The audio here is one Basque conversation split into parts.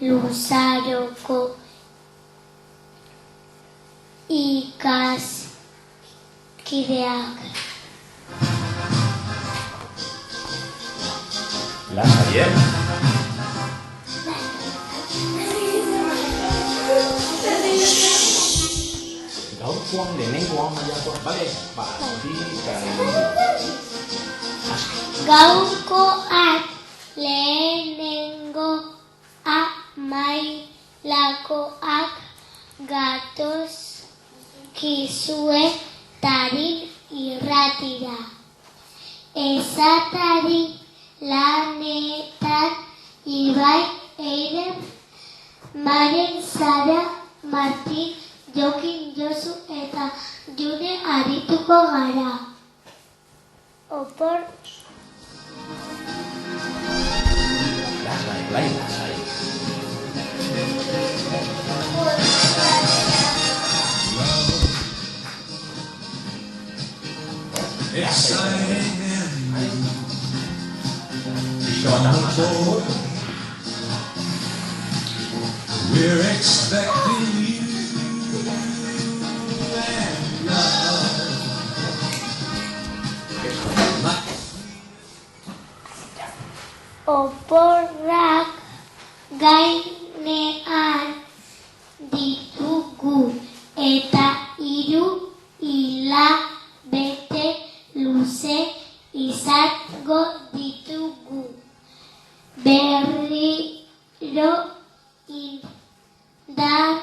Luzaroko ikaskideak. Lasai, Gaurkoan lehenengoan maiakoak, bale? Gaurkoak lehenengoa mailakoak gatozkizue tarin irratira. Esatari lanetan Ibai, Eider, Maren, Sara, Martin, Jokin, Josu eta June arituko gara. Opor Lasai. We're expecting you and love. Oporrak gainean ditugu eta 3 hilabete luze izango ditugu. Berriro indar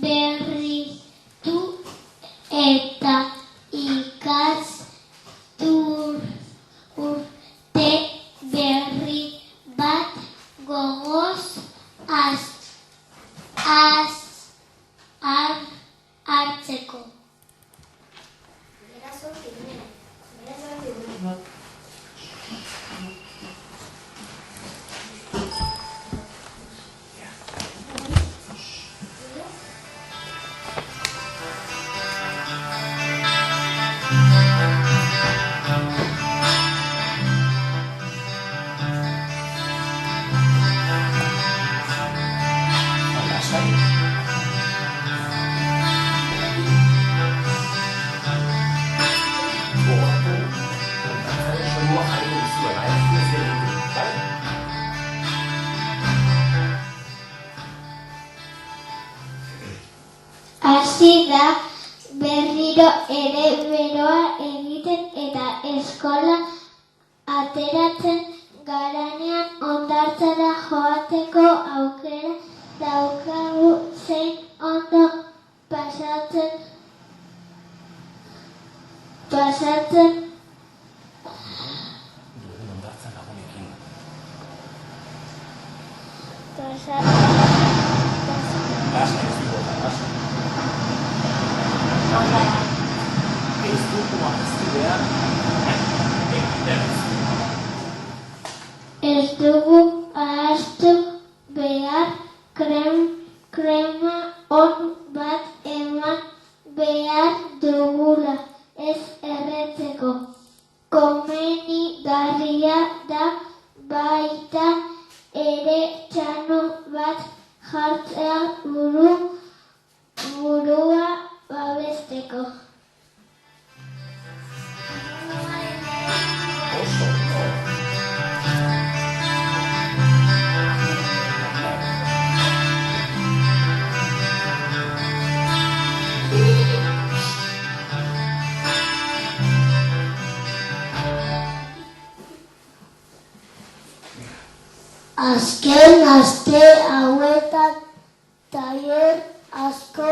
berritu eta urte berri bat gogoz hartzeko. Hasi da berriro ere beroa egiten eta eskola ateratzen garanean hondartzara joateko aukera daukagu zein ondo pasatzen Ez dugu ahaztu behar krema on bat eman behar dugula ez erretzeko. Komenigarria da baita ere txano bat jartzea burua babesteko. Azken aste hauetan tailer asko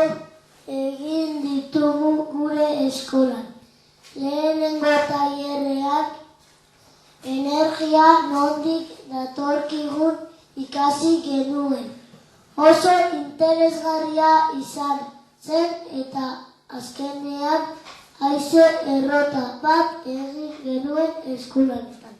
egin ditugu gure eskolan. Lehenengo tailerrean energia nondik datorkigun ikasi genuen. Oso interesgarria izan zen eta azkenean haize errota bat egin genuen eskolanetan.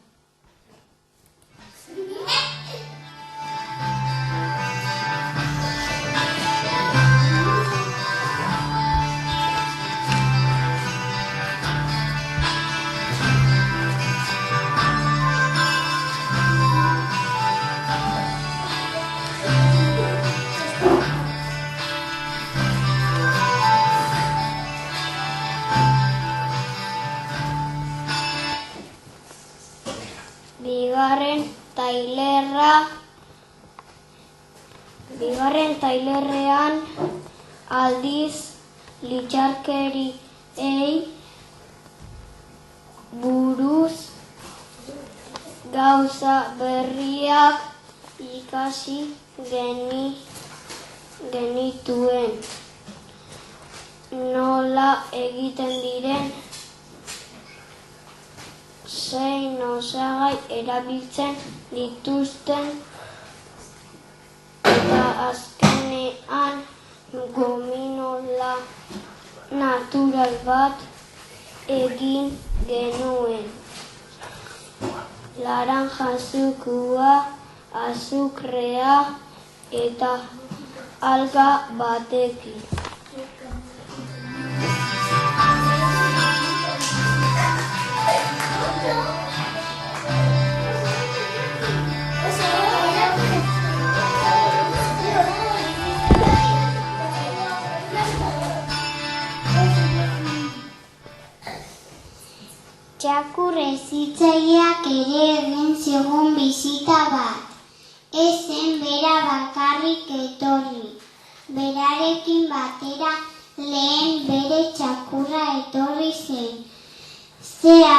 Bigarren tailerrean aldiz litxarkeriei buruz gauza berriak ikasi genituen. Nola egiten diren, zein osagai erabiltzen dituzten, eta azkenean gominola natural bat egin genuen. Laranja zukua, azukrea eta alga batekin. Txakur hezitzaileak ere egin zigun bisita bat. Ez zen bera bakarrik etorri. Berarekin batera lehen bere txakurra etorri zen. Zea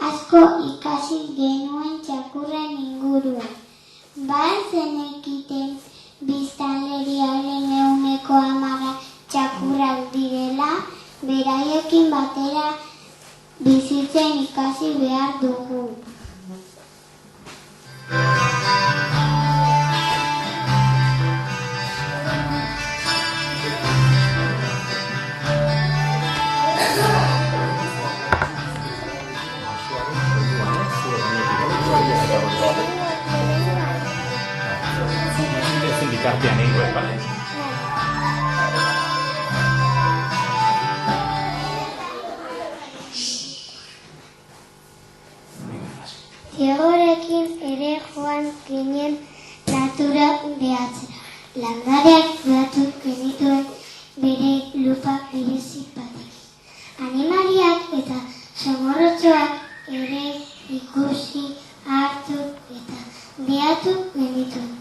asko ikasi genuen txakurren inguruan. Bai zenekiten biztanleriaren 10% txakurrak direla, beraiekin batera bizitzen ikasi behar dugu. Bitartean egingo, bale? Ziegorekin ere joan ginen natura behatzera. Landareak behatu genituen bere lupa berezi batek. Animaliak eta samorrotxoak ere ikusi, hartu eta behatu genituen.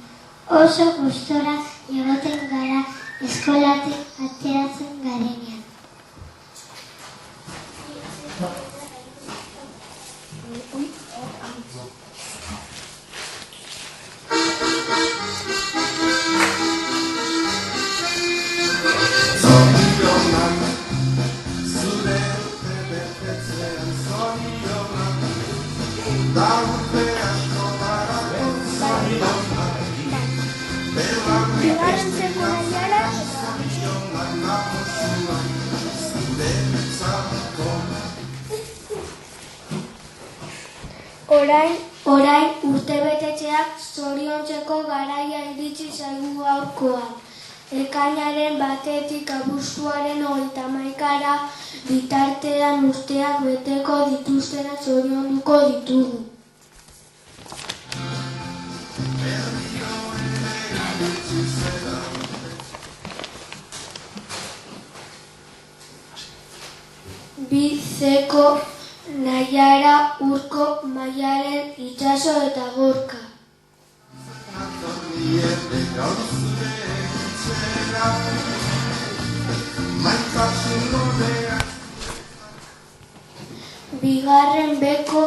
Oso gustora egoten gara eskolatik ateratzen garenean. Orain urtebetetzeak zoriontzeko garaia iritsi zaigu gaurkoan. Ekainaren 1-tik abuztuaren 31-ra bitartean urteak beteko dituztenak zorionduko ditugu. Bizeko Naiara, Urko, Maialen, Itxaso eta Gorka. Bigarren beko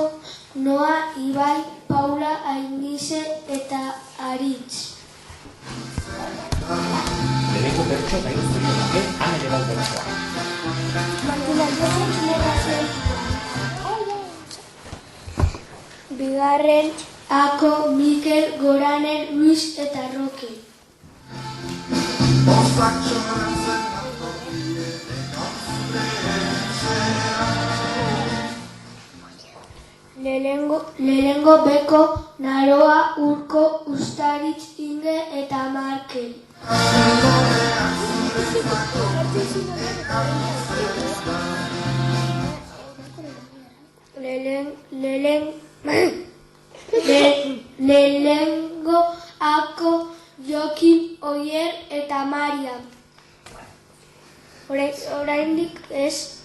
Noa, Ibai, Paula, Ainize eta Aritz. Lehenengo bertso eta iruzturio nuke, han ere bat bertsoa. Bigarren Ako, Mikel, Goranen, Luis eta Roke. Lehenengo beko Naroa, Urko, Ustaritz, Inge eta Markel. Lehenengo Ako, Jokin, Oier eta Mariam. Oraindik ez